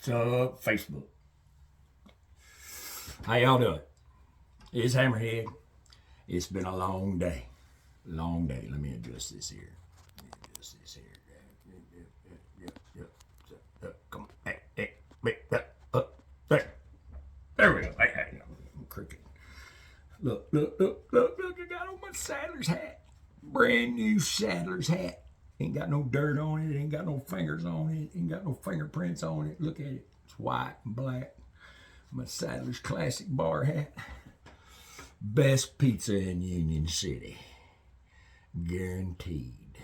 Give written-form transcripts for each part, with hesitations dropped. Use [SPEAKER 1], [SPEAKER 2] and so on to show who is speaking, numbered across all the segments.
[SPEAKER 1] So, Facebook. How y'all doing? It's Hammerhead. It's been a long day. Long day. Let me adjust this here. Come on. There we go. Hey, I'm crooked. Look. I got on my saddler's hat. Brand new saddler's hat. Ain't got no dirt on it. Ain't got no fingers on it. Ain't got no fingerprints on it. Look at it. It's white and black. My Saddler's Classic Bar hat. Best pizza in Union City. Guaranteed.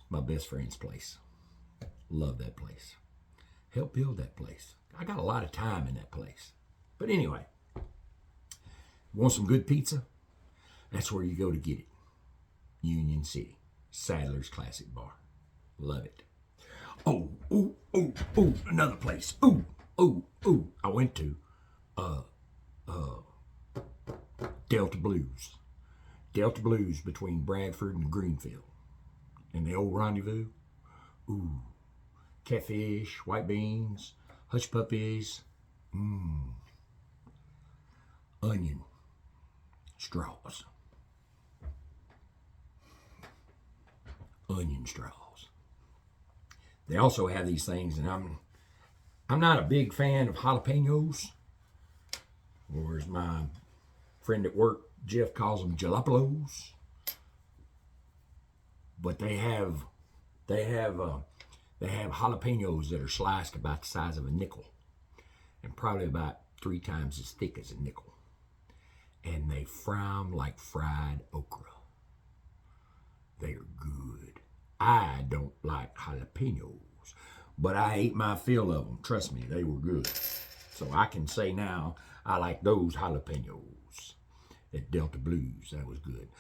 [SPEAKER 1] My best friend's place. Love that place. Helped build that place. I got a lot of time in that place. But anyway, want some good pizza? That's where you go to get it. Union City. Saddler's Classic Bar. Love it. Oh, another place. I went to Delta Blues. Delta Blues between Bradford and Greenfield. And the old rendezvous. Catfish, white beans, hush puppies, onion straws. Onion straws. They also have these things, and I'm not a big fan of jalapenos, or as my friend at work, Jeff, calls them jalapenos. But they have jalapenos that are sliced about the size of a nickel, and probably about 3 times as thick as a nickel. And they fry them like fried okra. They are good. I don't like jalapenos, but I ate my fill of them. Trust me, they were good. So I can say now I like those jalapenos at Delta Blues. That was good.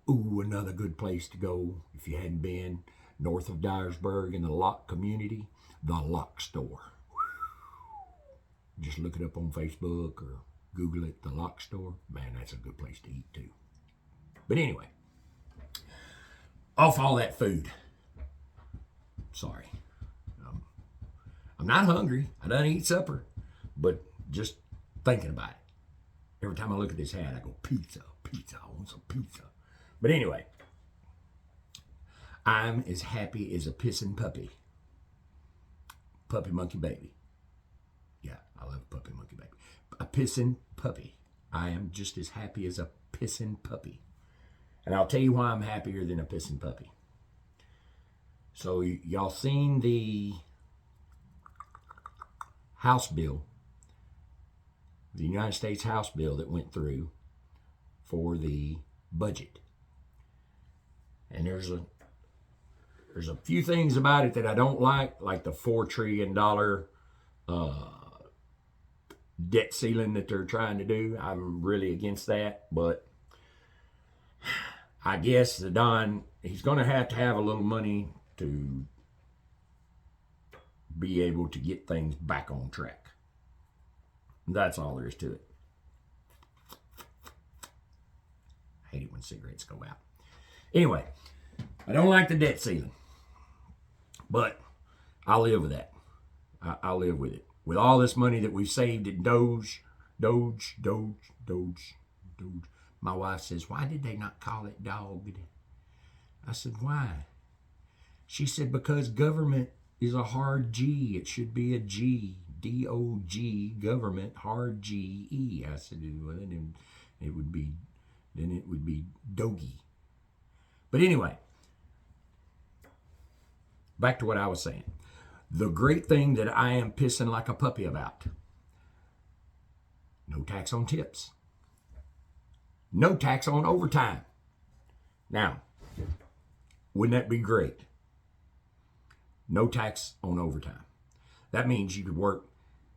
[SPEAKER 1] Another good place to go if you hadn't been, north of Dyersburg in the Lock community, the Lock Store. Just look it up on Facebook or Google it, the Lock Store. Man, that's a good place to eat too. But anyway, off all that food. Sorry. I'm not hungry. I done eat supper. But just thinking about it. Every time I look at this hat, I go, pizza. I want some pizza. But anyway, I'm as happy as a pissing puppy. Puppy monkey baby. Yeah, I love puppy monkey baby. A pissing puppy. I am just as happy as a pissing puppy. And I'll tell you why I'm happier than a pissing puppy. So y'all seen the House bill, the United States House bill that went through for the budget. And there's a few things about it that I don't like the $4 trillion debt ceiling that they're trying to do. I'm really against that, but I guess the Don, he's going to have a little money to be able to get things back on track. That's all there is to it. I hate it when cigarettes go out. Anyway, I don't like the debt ceiling, but I'll live with that. I'll live with it. With all this money that we've saved in Doge. My wife says, why did they not call it dog? I said, why? She said, because government is a hard G. It should be a G. D-O-G, government, hard G-E. I said, well, then it would be Dogie. But anyway, back to what I was saying. The great thing that I am pissing like a puppy about. No tax on tips. No tax on overtime. Now, wouldn't that be great? No tax on overtime. That means you could work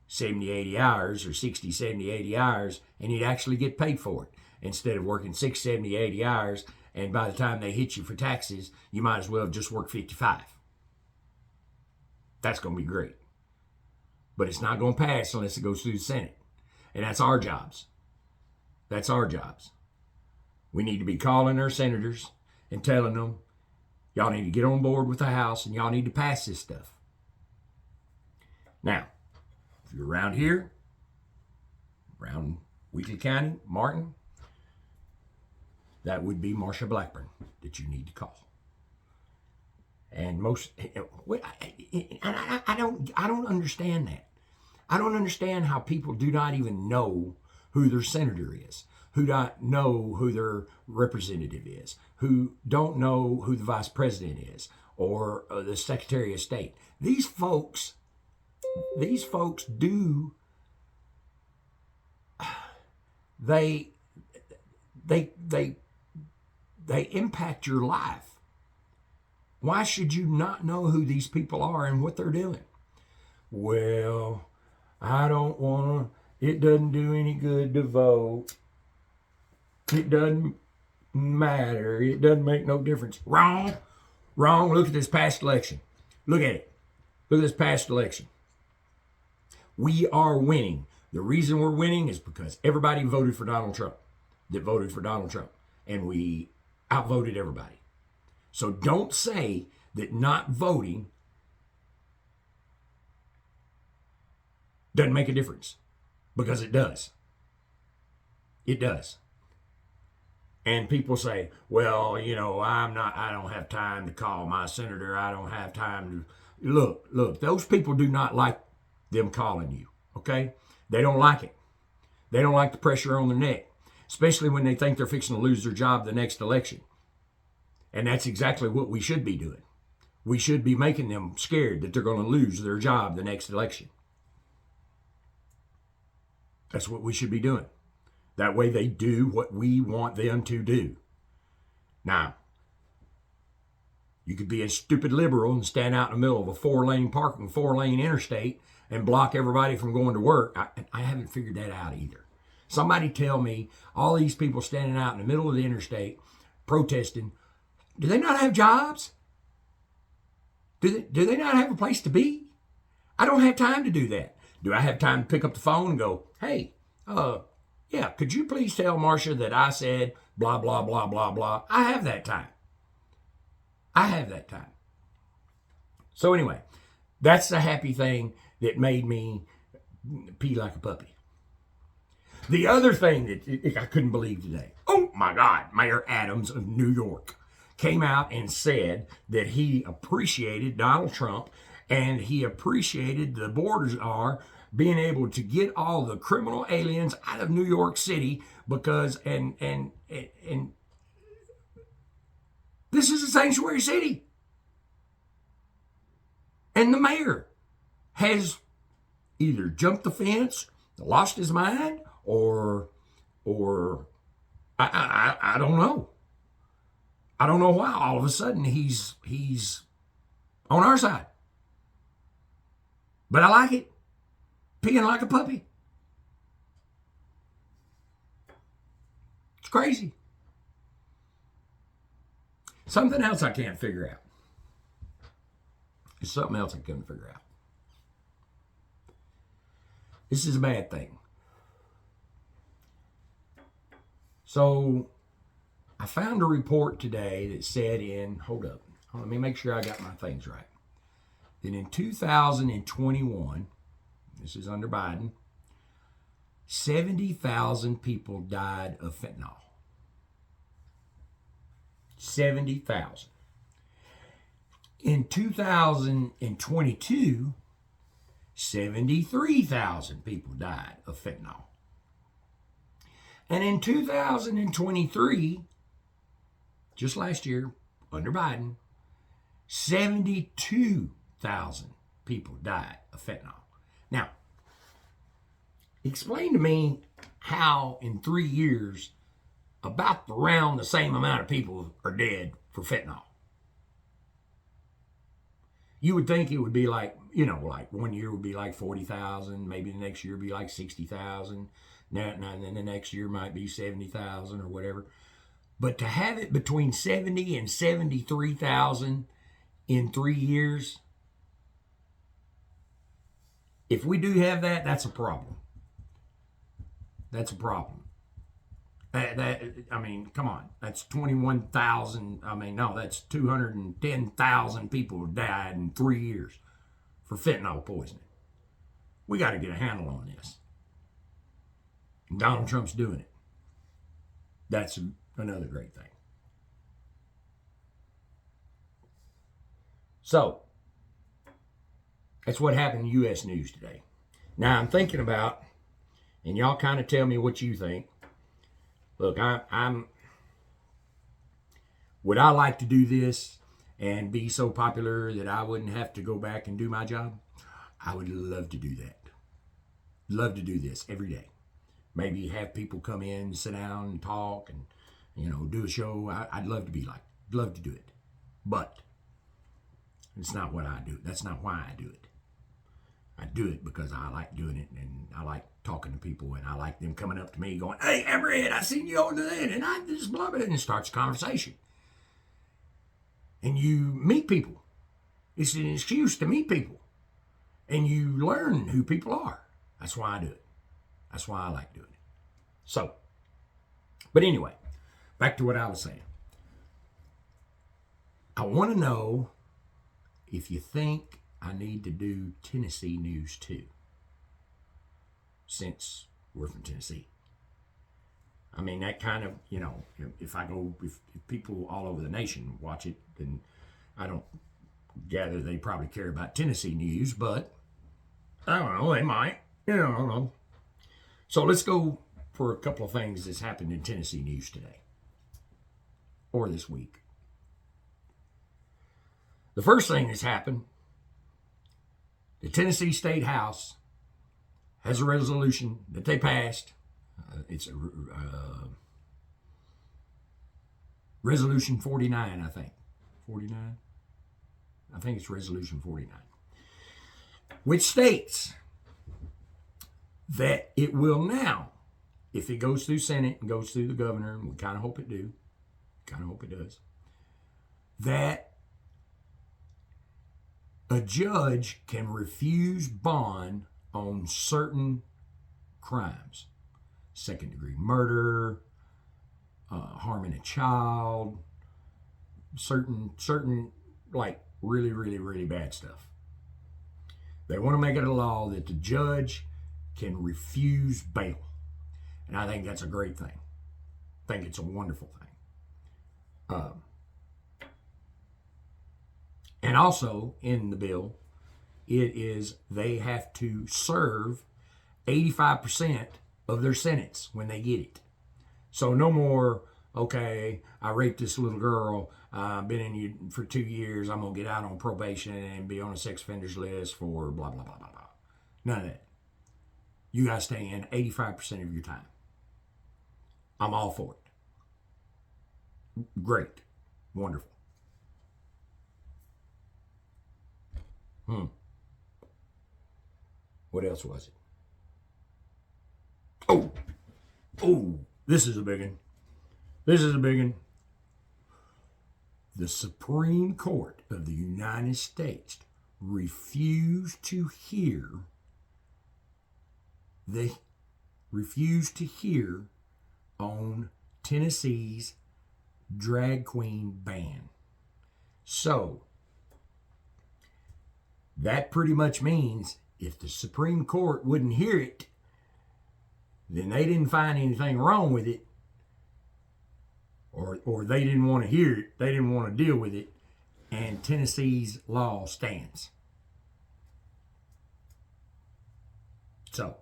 [SPEAKER 1] 70, 80 hours or 60, 70, 80 hours and you'd actually get paid for it. Instead of working 60, 70, 80 hours and by the time they hit you for taxes, you might as well have just worked 55. That's going to be great. But it's not going to pass unless it goes through the Senate. And that's our jobs. That's our jobs. We need to be calling our senators and telling them, y'all need to get on board with the House and y'all need to pass this stuff. Now, if you're around here, around Weakley County, Martin, that would be Marsha Blackburn that you need to call. And I don't understand that. I don't understand how people do not even know who their senator is, who don't know who their representative is, who don't know who the vice president is, or the secretary of state. These folks do. They impact your life. Why should you not know who these people are and what they're doing? Well, I don't want to, it doesn't do any good to vote. It doesn't matter. It doesn't make no difference. Wrong. Wrong. Look at this past election. Look at it. Look at this past election. We are winning. The reason we're winning is because everybody voted for Donald Trump. And we outvoted everybody. So don't say that not voting doesn't make a difference, because it does. It does. And people say, well, I don't have time to call my senator. I don't have time to. Look, those people do not like them calling you, okay? They don't like it. They don't like the pressure on their neck, especially when they think they're fixing to lose their job the next election. And that's exactly what we should be doing. We should be making them scared that they're going to lose their job the next election. That's what we should be doing. That way they do what we want them to do. Now, you could be a stupid liberal and stand out in the middle of a 4-lane interstate and block everybody from going to work. I haven't figured that out either. Somebody tell me, all these people standing out in the middle of the interstate protesting, do they not have jobs? Do they not have a place to be? I don't have time to do that. Do I have time to pick up the phone and go, hey, yeah, could you please tell Marsha that I said blah, blah, blah, blah, blah? I have that time. So anyway, that's the happy thing that made me pee like a puppy. The other thing that I couldn't believe today, oh my God, Mayor Adams of New York came out and said that he appreciated Donald Trump and he appreciated the borders are being able to get all the criminal aliens out of New York City because and this is a sanctuary city. And the mayor has either jumped the fence, lost his mind, or I don't know. I don't know why all of a sudden he's on our side. But I like it. Peeing like a puppy. It's crazy. Something else I can't figure out. It's something else I couldn't figure out. This is a bad thing. So I found a report today that said hold up, let me make sure I got my things right. That in 2021, this is under Biden, 70,000 people died of fentanyl. 70,000. In 2022, 73,000 people died of fentanyl. And in 2023, just last year, under Biden, 72,000 people died of fentanyl. Now, explain to me how in 3 years, about around the same amount of people are dead for fentanyl. You would think it would be like, like 1 year would be like 40,000, maybe the next year would be like 60,000, and then the next year might be 70,000 or whatever. But to have it between 70 and 73,000 in 3 years, if we do have that, that's a problem. That's a problem. Come on. That's 21,000. That's 210,000 people died in 3 years for fentanyl poisoning. We got to get a handle on this. And Donald Trump's doing it. That's another great thing. So, that's what happened in U.S. news today. Now, I'm thinking about, and y'all kind of tell me what you think. Look, would I like to do this and be so popular that I wouldn't have to go back and do my job? I would love to do that. Love to do this every day. Maybe have people come in, sit down and talk and, do a show. I'd love to be like, love to do it. But it's not what I do. That's not why I do it. I do it because I like doing it and I like talking to people and I like them coming up to me going, "Hey, Everett, I seen you on that," and I just love it, and it starts a conversation. And you meet people. It's an excuse to meet people. And you learn who people are. That's why I do it. That's why I like doing it. So, but anyway, back to what I was saying. I want to know if you think I need to do Tennessee news too, since we're from Tennessee. I mean, that kind of, if people all over the nation watch it, then I don't gather they probably care about Tennessee news, but I don't know, they might. I don't know. So let's go for a couple of things that's happened in Tennessee news today or this week. The first thing that's happened, the Tennessee State House has a resolution that they passed. It's a Resolution 49, I think. 49? I think it's Resolution 49. Which states that it will now, if it goes through Senate and goes through the governor, and we kind of hope it does, that a judge can refuse bond on certain crimes. Second-degree murder, harming a child, certain like really, really, really bad stuff. They want to make it a law that the judge can refuse bail. And I think that's a great thing. I think it's a wonderful thing. And also in the bill, it is they have to serve 85% of their sentence when they get it. So no more, okay, I raped this little girl, been in you for 2 years, I'm going to get out on probation and be on a sex offenders list for blah, blah, blah, blah, blah. None of that. You got to stay in 85% of your time. I'm all for it. Great. Wonderful. What else was it? Oh, this is a big one. The Supreme Court of the United States refused to hear on Tennessee's drag queen ban. So, that pretty much means if the Supreme Court wouldn't hear it, then they didn't find anything wrong with it, or they didn't want to hear it, they didn't want to deal with it, and Tennessee's law stands. So,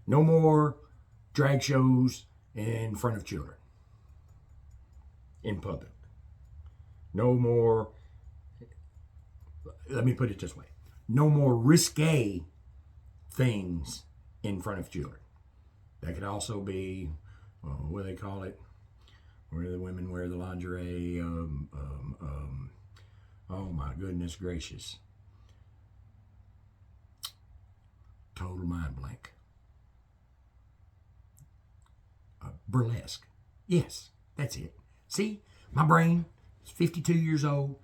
[SPEAKER 1] no more drag shows in front of children in public. No more, let me put it this way, no more risque things in front of children. That could also be, what do they call it? Where the women wear the lingerie. Oh my goodness gracious. Total mind blank. Burlesque. Yes, that's it. See, my brain is 52 years old.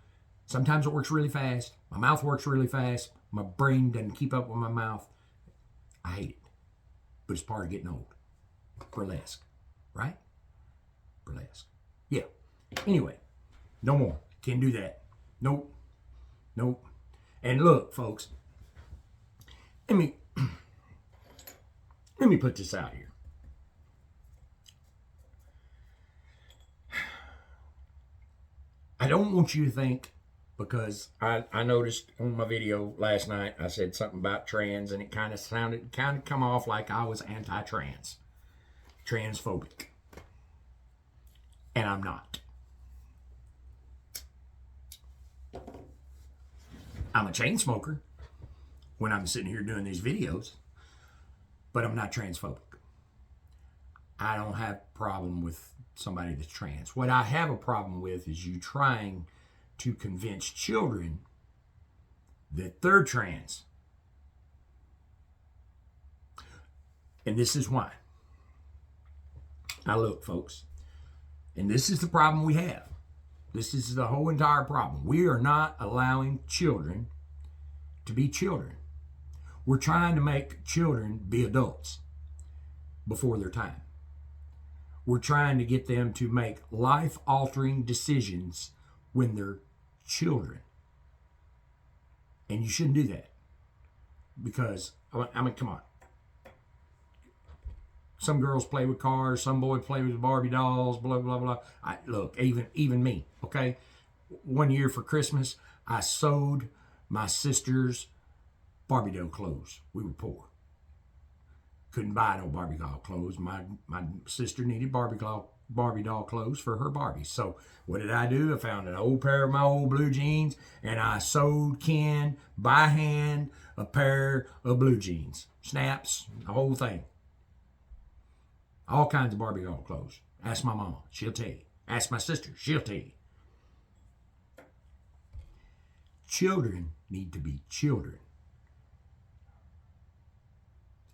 [SPEAKER 1] Sometimes it works really fast. My mouth works really fast. My brain doesn't keep up with my mouth. I hate it. But it's part of getting old. Burlesque. Right? Burlesque. Yeah. Anyway, no more. Can't do that. Nope. And look, folks, let me put this out here. I don't want you to think, because I noticed on my video last night, I said something about trans, and it kind of come off like I was anti-trans, transphobic. And I'm not. I'm a chain smoker when I'm sitting here doing these videos, but I'm not transphobic. I don't have a problem with somebody that's trans. What I have a problem with is you trying to convince children that they're trans. And this is why. Now look, folks, and this is the problem we have. This is the whole entire problem. We are not allowing children to be children. We're trying to make children be adults before their time. We're trying to get them to make life-altering decisions when they're children. And you shouldn't do that. Because, I mean, come on. Some girls play with cars, some boys play with Barbie dolls, blah, blah, blah. Look, even me, okay? One year for Christmas, I sewed my sister's Barbie doll clothes. We were poor. Couldn't buy no Barbie doll clothes. My sister needed Barbie doll clothes for her Barbies. So what did I do? I found an old pair of my old blue jeans, and I sewed Ken by hand a pair of blue jeans. Snaps, the whole thing. All kinds of Barbie doll clothes. Ask my mama, she'll tell you. Ask my sister, she'll tell you. Children need to be children.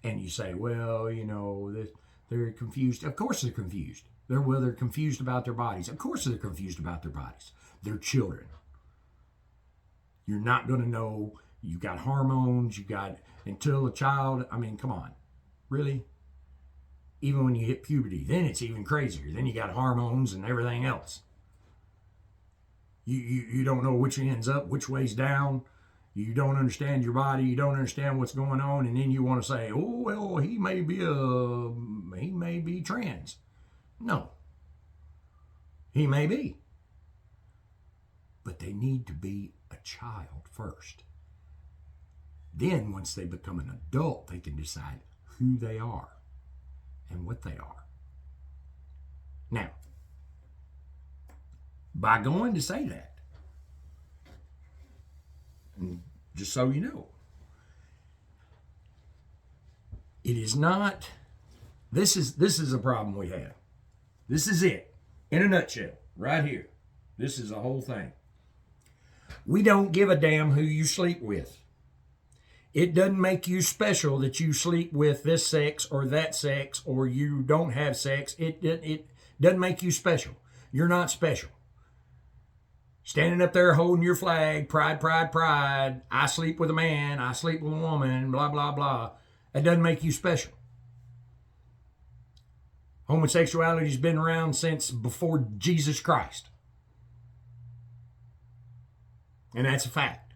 [SPEAKER 1] And you say, well, you know, they're confused. Of course they're confused. They're confused about their bodies. Of course they're confused about their bodies. They're children. You're not going to know. You got hormones. You got, until a child, I mean, come on. Really? Even when you hit puberty, then it's even crazier. Then you got hormones and everything else. You don't know which end's up, which way's down. You don't understand your body. You don't understand what's going on, and then you want to say, "Oh well, he may be trans." No, he may be, but they need to be a child first. Then, once they become an adult, they can decide who they are and what they are. Now, by going to say that, and just so you know, it is not, this is a problem we have. This is it, in a nutshell, right here. This is the whole thing. We don't give a damn who you sleep with. It doesn't make you special that you sleep with this sex or that sex, or you don't have sex. It doesn't make you special. You're not special. Standing up there holding your flag, pride, pride, pride. I sleep with a man, I sleep with a woman, blah, blah, blah. That doesn't make you special. Homosexuality's been around since before Jesus Christ. And that's a fact.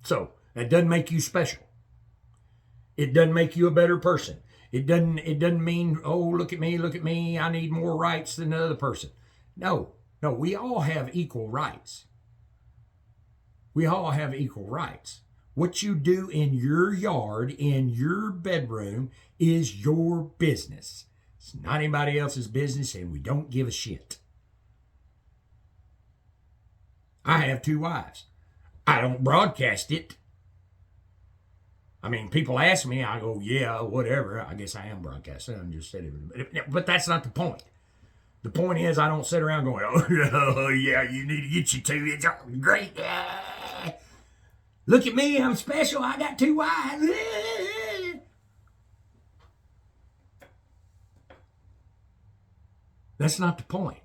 [SPEAKER 1] So, that doesn't make you special. It doesn't make you a better person. It doesn't mean, oh, look at me, I need more rights than the other person. No, we all have equal rights. We all have equal rights. What you do in your yard, in your bedroom, is your business. It's not anybody else's business, and we don't give a shit. I have 2 wives. I don't broadcast it. I mean, people ask me, I go, yeah, whatever. I guess I am broadcasting. I'm just saying it. But that's not the point. The point is, I don't sit around going, oh yeah, you need to get your 2. It's great. Look at me, I'm special. I got 2 wives. That's not the point.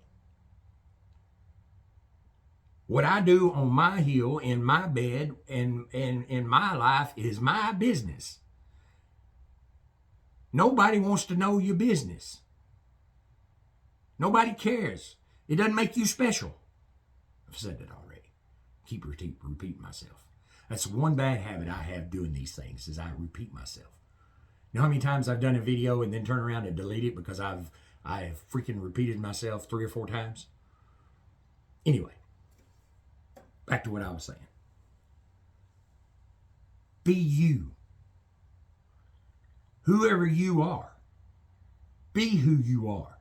[SPEAKER 1] What I do on my hill, in my bed, and in my life is my business. Nobody wants to know your business. Nobody cares. It doesn't make you special. I've said that already. Keep repeating myself. That's one bad habit I have doing these things is I repeat myself. You know how many times I've done a video and then turn around and delete it because I have freaking repeated myself 3 or 4 times? Anyway, back to what I was saying. Be you. Whoever you are. Be who you are.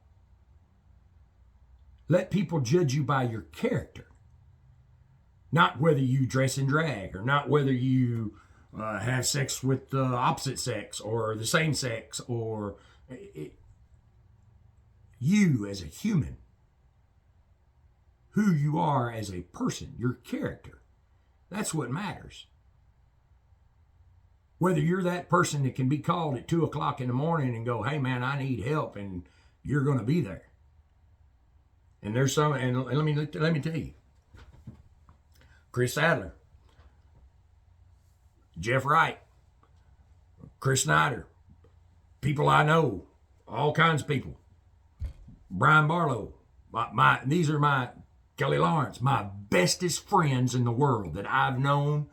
[SPEAKER 1] Let people judge you by your character. Not whether you dress in drag, or not whether you have sex with the opposite sex or the same sex, or you as a human. Who you are as a person, your character. That's what matters. Whether you're that person that can be called at 2 o'clock in the morning and go, hey man, I need help, and you're going to be there. And there's some, and let me tell you, Chris Sadler, Jeff Wright, Chris Snyder, people I know, all kinds of people. Brian Barlow, these are my, Kelly Lawrence, my bestest friends in the world that I've known.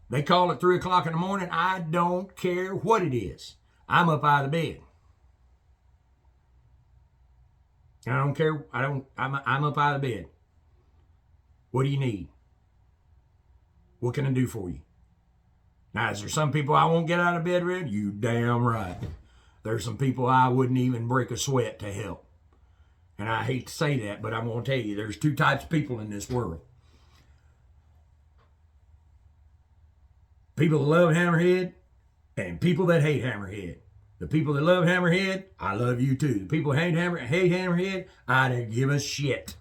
[SPEAKER 1] They call at 3 o'clock in the morning. I don't care what it is. I'm up out of bed. I don't care. I'm up out of bed. What do you need? What can I do for you? Now, is there some people I won't get out of bed with? You damn right. There's some people I wouldn't even break a sweat to help. And I hate to say that, but I'm going to tell you, there's 2 types of people in this world. People that love Hammerhead and people that hate Hammerhead. The people that love Hammerhead, I love you too. The people that hate Hammerhead, I don't give a shit.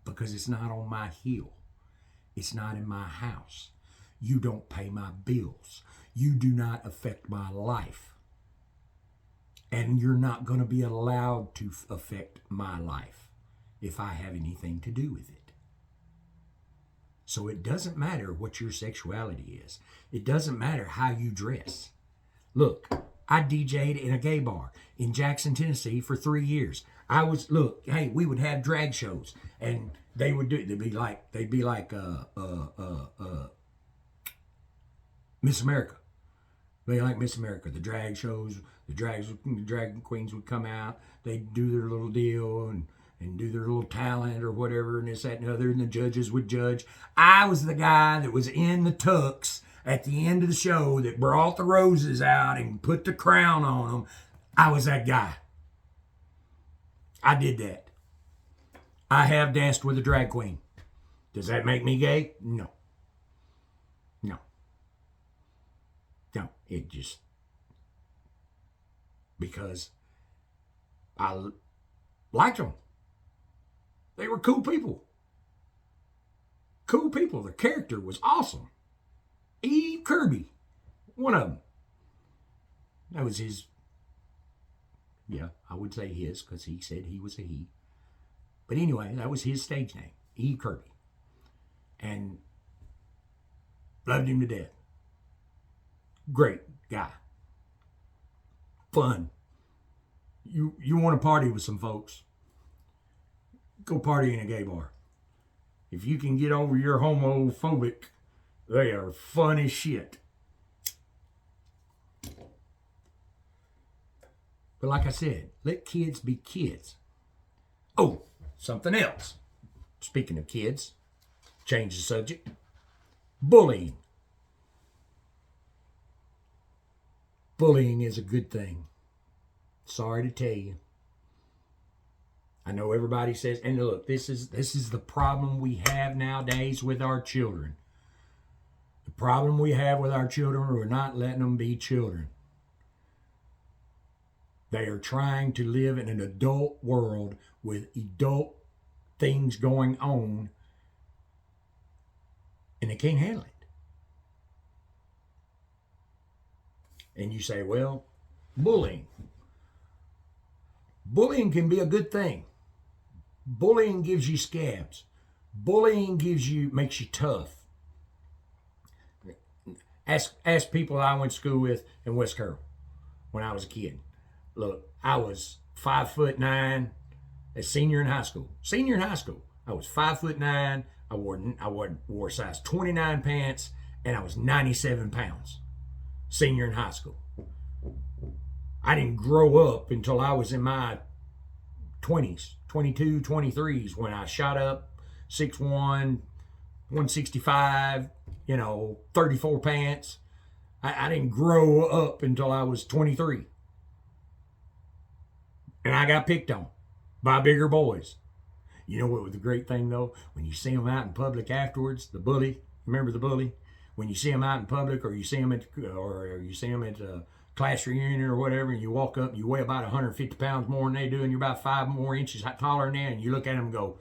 [SPEAKER 1] Because it's not on my hill. It's not in my house. You don't pay my bills. You do not affect my life. And you're not going to be allowed to affect my life if I have anything to do with it. So it doesn't matter what your sexuality is. It doesn't matter how you dress. Look, I DJ'd in a gay bar in Jackson, Tennessee for 3 years. We would have drag shows, and they'd be like Miss America. They like Miss America. The drag shows, the drag queens would come out. They'd do their little deal and do their little talent or whatever, and this, that, and the other, and the judges would judge. I was the guy that was in the tux at the end of the show that brought the roses out and put the crown on them. I was that guy. I did that. I have danced with a drag queen. Does that make me gay? No. It just, because I liked them. They were cool people. Cool people. Their character was awesome. Eve Kirby, one of them. That was his, I would say his, because he said he was a he. But anyway, that was his stage name, Eve Kirby. And loved him to death. Great guy. Fun. You want to party with some folks, go party in a gay bar. If you can get over your homophobic, they are fun as shit. But like I said, let kids be kids. Oh, something else. Speaking of kids, change the subject. Bullying. Bullying is a good thing. Sorry to tell you. I know everybody says, and look, this is the problem we have nowadays with our children. The problem we have with our children, we're not letting them be children. They are trying to live in an adult world with adult things going on, and they can't handle it. And you say, well, bullying. Bullying can be a good thing. Bullying gives you scabs. Bullying makes you tough. Ask people I went to school with in West Carroll when I was a kid. Look, I was 5'9", as senior in high school. Senior in high school. I was 5'9". I wore size 29 pants, and I was 97 pounds. Senior in high school. I didn't grow up until I was in my 20s, 22, 23s, when I shot up 6'1", 165, 34 pants. I didn't grow up until I was 23. And I got picked on by bigger boys. You know what was the great thing, though? When you see them out in public afterwards, the bully, remember the bully? When you see them out in public, or you see them at a class reunion or whatever, and you walk up and you weigh about 150 pounds more than they do, and you're about 5 more inches taller than that, and you look at them and go,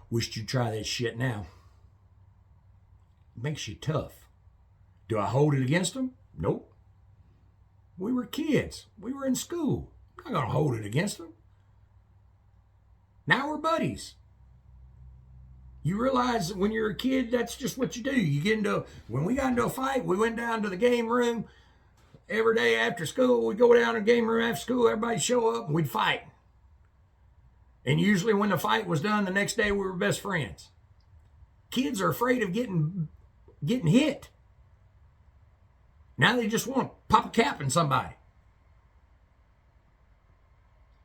[SPEAKER 1] wish you'd try that shit now. It makes you tough. Do I hold it against them? Nope. We were kids. We were in school. I'm not going to hold it against them. Now we're buddies. You realize that when you're a kid, that's just what you do. When we got into a fight, we went down to the game room every day after school. We'd go down to the game room after school, everybody'd show up, and we'd fight. And usually when the fight was done, the next day we were best friends. Kids are afraid of getting hit. Now they just want to pop a cap in somebody.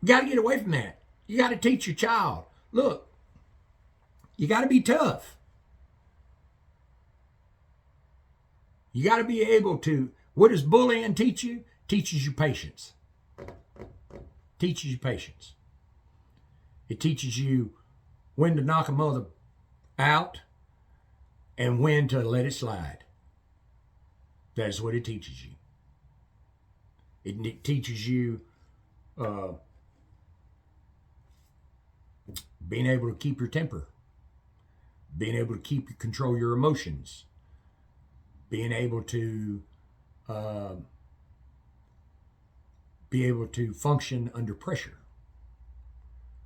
[SPEAKER 1] You got to get away from that. You got to teach your child, look, you got to be tough. You got to be able to, what does bullying teach you? Teaches you patience. Teaches you patience. It teaches you when to knock a mother out and when to let it slide. That's what it teaches you. It teaches you being able to keep your temper, being able to control your emotions, being able to function under pressure.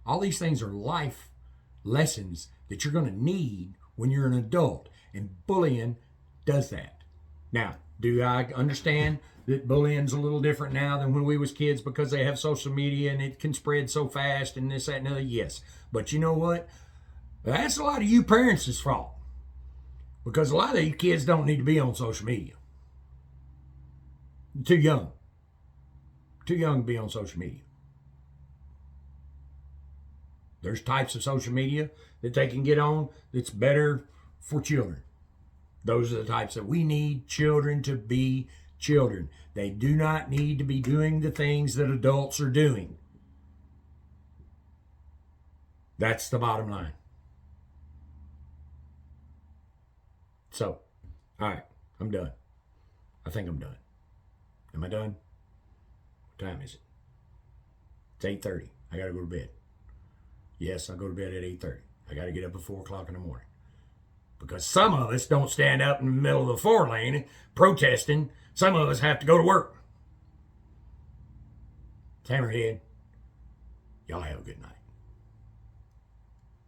[SPEAKER 1] All these things are life lessons that you're going to need when you're an adult, and bullying does that. Now, do I understand that bullying's a little different now than when we was kids because they have social media and it can spread so fast and this, that, and other? Yes. But you know what? That's a lot of you parents' fault, because a lot of you kids don't need to be on social media. You're too young. Too young to be on social media. There's types of social media that they can get on that's better for children. Those are the types that we need children to be children. They do not need to be doing the things that adults are doing. That's the bottom line. So, all right, I'm done. I think I'm done. Am I done? What time is it? It's 8:30. I got to go to bed. Yes, I go to bed at 8:30. I got to get up at 4 o'clock in the morning. Because some of us don't stand up in the middle of the 4 lane protesting. Some of us have to go to work. Hammerhead, y'all have a good night.